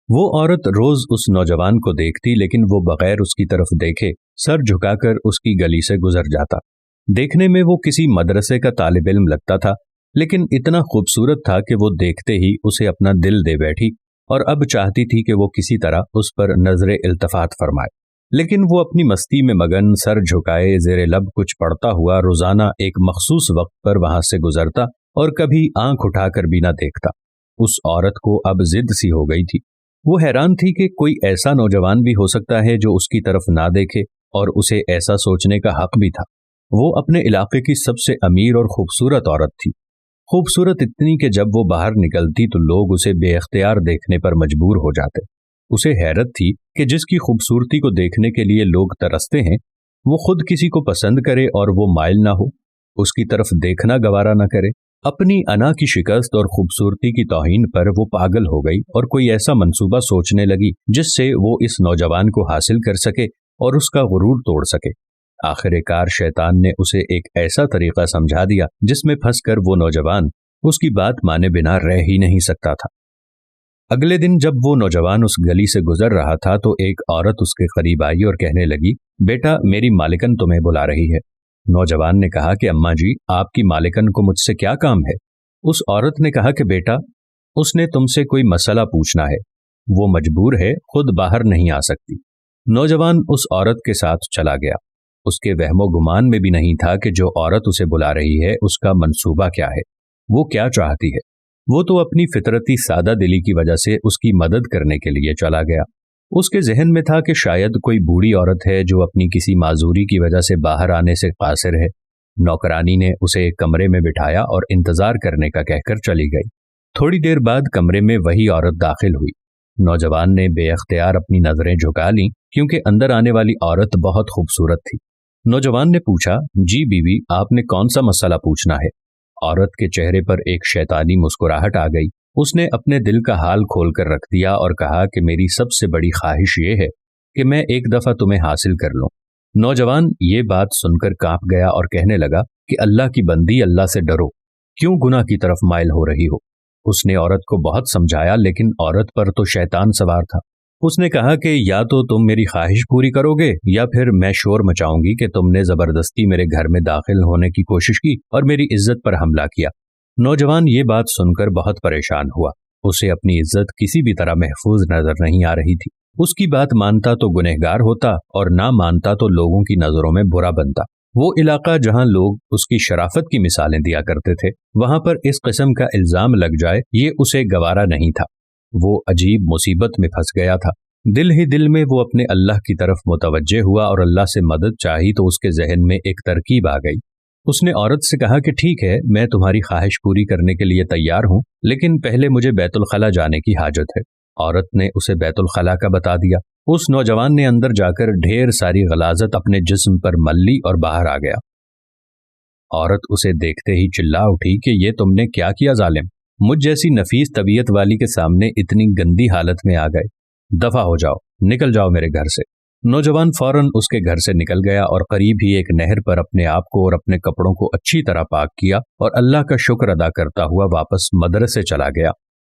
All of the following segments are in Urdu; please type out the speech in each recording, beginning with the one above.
وہ عورت روز اس نوجوان کو دیکھتی لیکن وہ بغیر اس کی طرف دیکھے سر جھکا کر اس کی گلی سے گزر جاتا۔ دیکھنے میں وہ کسی مدرسے کا طالب علم لگتا تھا، لیکن اتنا خوبصورت تھا کہ وہ دیکھتے ہی اسے اپنا دل دے بیٹھی اور اب چاہتی تھی کہ وہ کسی طرح اس پر نظر التفات فرمائے۔ لیکن وہ اپنی مستی میں مگن سر جھکائے زیر لب کچھ پڑھتا ہوا روزانہ ایک مخصوص وقت پر وہاں سے گزرتا اور کبھی آنکھ اٹھا کر بھی نہ دیکھتا۔ اس عورت کو اب ضد سی ہو گئی تھی۔ وہ حیران تھی کہ کوئی ایسا نوجوان بھی ہو سکتا ہے جو اس کی طرف نہ دیکھے، اور اسے ایسا سوچنے کا حق بھی تھا۔ وہ اپنے علاقے کی سب سے امیر اور خوبصورت عورت تھی، خوبصورت اتنی کہ جب وہ باہر نکلتی تو لوگ اسے بے اختیار دیکھنے پر مجبور ہو جاتے۔ اسے حیرت تھی کہ جس کی خوبصورتی کو دیکھنے کے لیے لوگ ترستے ہیں، وہ خود کسی کو پسند کرے اور وہ مائل نہ ہو، اس کی طرف دیکھنا گوارا نہ کرے۔ اپنی انا کی شکست اور خوبصورتی کی توہین پر وہ پاگل ہو گئی اور کوئی ایسا منصوبہ سوچنے لگی جس سے وہ اس نوجوان کو حاصل کر سکے اور اس کا غرور توڑ سکے۔ آخر کار شیطان نے اسے ایک ایسا طریقہ سمجھا دیا جس میں پھنس کر وہ نوجوان اس کی بات مانے بنا رہ ہی نہیں سکتا تھا۔ اگلے دن جب وہ نوجوان اس گلی سے گزر رہا تھا تو ایک عورت اس کے قریب آئی اور کہنے لگی، بیٹا میری مالکن تمہیں بلا رہی ہے۔ نوجوان نے کہا کہ اماں جی آپ کی مالکن کو مجھ سے کیا کام ہے؟ اس عورت نے کہا کہ بیٹا اس نے تم سے کوئی مسئلہ پوچھنا ہے، وہ مجبور ہے، خود باہر نہیں آ سکتی۔ نوجوان اس عورت کے ساتھ چلا گیا۔ اس کے وہم و گمان میں بھی نہیں تھا کہ جو عورت اسے بلا رہی ہے اس کا منصوبہ کیا ہے، وہ کیا چاہتی ہے۔ وہ تو اپنی فطرتی سادہ دلی کی وجہ سے اس کی مدد کرنے کے لیے چلا گیا۔ اس کے ذہن میں تھا کہ شاید کوئی بوڑھی عورت ہے جو اپنی کسی معذوری کی وجہ سے باہر آنے سے قاصر ہے۔ نوکرانی نے اسے ایک کمرے میں بٹھایا اور انتظار کرنے کا کہہ کر چلی گئی۔ تھوڑی دیر بعد کمرے میں وہی عورت داخل ہوئی۔ نوجوان نے بے اختیار اپنی نظریں جھکا لیں کیونکہ اندر آنے والی عورت بہت خوبصورت تھی۔ نوجوان نے پوچھا، جی بیوی آپ نے کون سا مسئلہ پوچھنا ہے؟ عورت کے چہرے پر ایک شیطانی مسکراہٹ آ گئی۔ اس نے اپنے دل کا حال کھول کر رکھ دیا اور کہا کہ میری سب سے بڑی خواہش یہ ہے کہ میں ایک دفعہ تمہیں حاصل کر لوں۔ نوجوان یہ بات سن کر کانپ گیا اور کہنے لگا کہ اللہ کی بندی، اللہ سے ڈرو، کیوں گناہ کی طرف مائل ہو رہی ہو؟ اس نے عورت کو بہت سمجھایا لیکن عورت پر تو شیطان سوار تھا۔ اس نے کہا کہ یا تو تم میری خواہش پوری کرو گے یا پھر میں شور مچاؤں گی کہ تم نے زبردستی میرے گھر میں داخل ہونے کی کوشش کی اور میری عزت پر حملہ کیا۔ نوجوان یہ بات سن کر بہت پریشان ہوا۔ اسے اپنی عزت کسی بھی طرح محفوظ نظر نہیں آ رہی تھی۔ اس کی بات مانتا تو گنہگار ہوتا اور نہ مانتا تو لوگوں کی نظروں میں برا بنتا۔ وہ علاقہ جہاں لوگ اس کی شرافت کی مثالیں دیا کرتے تھے، وہاں پر اس قسم کا الزام لگ جائے یہ اسے گوارا نہیں تھا۔ وہ عجیب مصیبت میں پھنس گیا تھا۔ دل ہی دل میں وہ اپنے اللہ کی طرف متوجہ ہوا اور اللہ سے مدد چاہی تو اس کے ذہن میں ایک ترکیب آ گئی۔ اس نے عورت سے کہا کہ ٹھیک ہے، میں تمہاری خواہش پوری کرنے کے لیے تیار ہوں، لیکن پہلے مجھے بیت الخلا جانے کی حاجت ہے۔ عورت نے اسے بیت الخلا کا بتا دیا۔ اس نوجوان نے اندر جا کر ڈھیر ساری غلاظت اپنے جسم پر مل لی اور باہر آ گیا۔ عورت اسے دیکھتے ہی چلا اٹھی کہ یہ تم نے کیا کیا ظالم؟ مجھ جیسی نفیس طبیعت والی کے سامنے اتنی گندی حالت میں آ گئے، دفع ہو جاؤ، نکل جاؤ میرے گھر سے۔ نوجوان فوراً اس کے گھر سے نکل گیا اور قریب ہی ایک نہر پر اپنے آپ کو اور اپنے کپڑوں کو اچھی طرح پاک کیا اور اللہ کا شکر ادا کرتا ہوا واپس مدرسے چلا گیا۔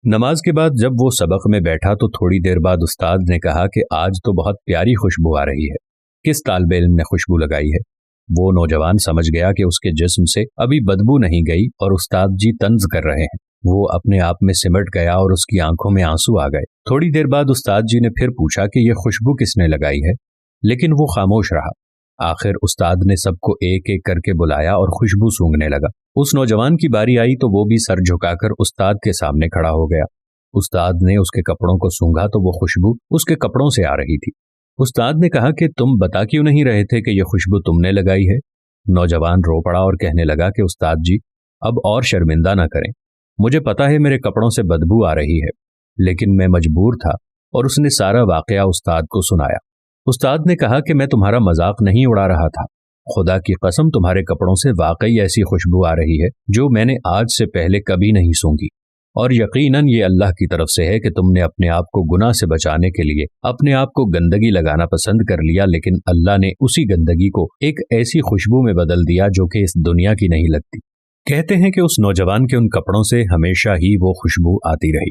نماز کے بعد جب وہ سبق میں بیٹھا تو تھوڑی دیر بعد استاد نے کہا کہ آج تو بہت پیاری خوشبو آ رہی ہے، کس طالب علم نے خوشبو لگائی ہے؟ وہ نوجوان سمجھ گیا کہ اس کے جسم سے ابھی بدبو نہیں گئی اور استاد جی طنز کر رہے ہیں۔ وہ اپنے آپ میں سمٹ گیا اور اس کی آنکھوں میں آنسو آ گئے۔ تھوڑی دیر بعد استاد جی نے پھر پوچھا کہ یہ خوشبو کس نے لگائی ہے، لیکن وہ خاموش رہا۔ آخر استاد نے سب کو ایک ایک کر کے بلایا اور خوشبو سونگھنے لگا۔ اس نوجوان کی باری آئی تو وہ بھی سر جھکا کر استاد کے سامنے کھڑا ہو گیا۔ استاد نے اس کے کپڑوں کو سونگھا تو وہ خوشبو اس کے کپڑوں سے آ رہی تھی۔ استاد نے کہا کہ تم بتا کیوں نہیں رہے تھے کہ یہ خوشبو تم نے لگائی ہے؟ نوجوان رو پڑا اور کہنے لگا کہ استاد جی اب اور شرمندہ نہ کریں، مجھے پتا ہے میرے کپڑوں سے بدبو آ رہی ہے، لیکن میں مجبور تھا۔ اور اس نے سارا واقعہ استاد کو سنایا۔ استاد نے کہا کہ میں تمہارا مذاق نہیں اڑا رہا تھا، خدا کی قسم تمہارے کپڑوں سے واقعی ایسی خوشبو آ رہی ہے جو میں نے آج سے پہلے کبھی نہیں سونگھی، اور یقیناً یہ اللہ کی طرف سے ہے کہ تم نے اپنے آپ کو گناہ سے بچانے کے لیے اپنے آپ کو گندگی لگانا پسند کر لیا، لیکن اللہ نے اسی گندگی کو ایک ایسی خوشبو میں بدل دیا جو کہ اس دنیا کی نہیں لگتی۔ کہتے ہیں کہ اس نوجوان کے ان کپڑوں سے ہمیشہ ہی وہ خوشبو آتی رہی۔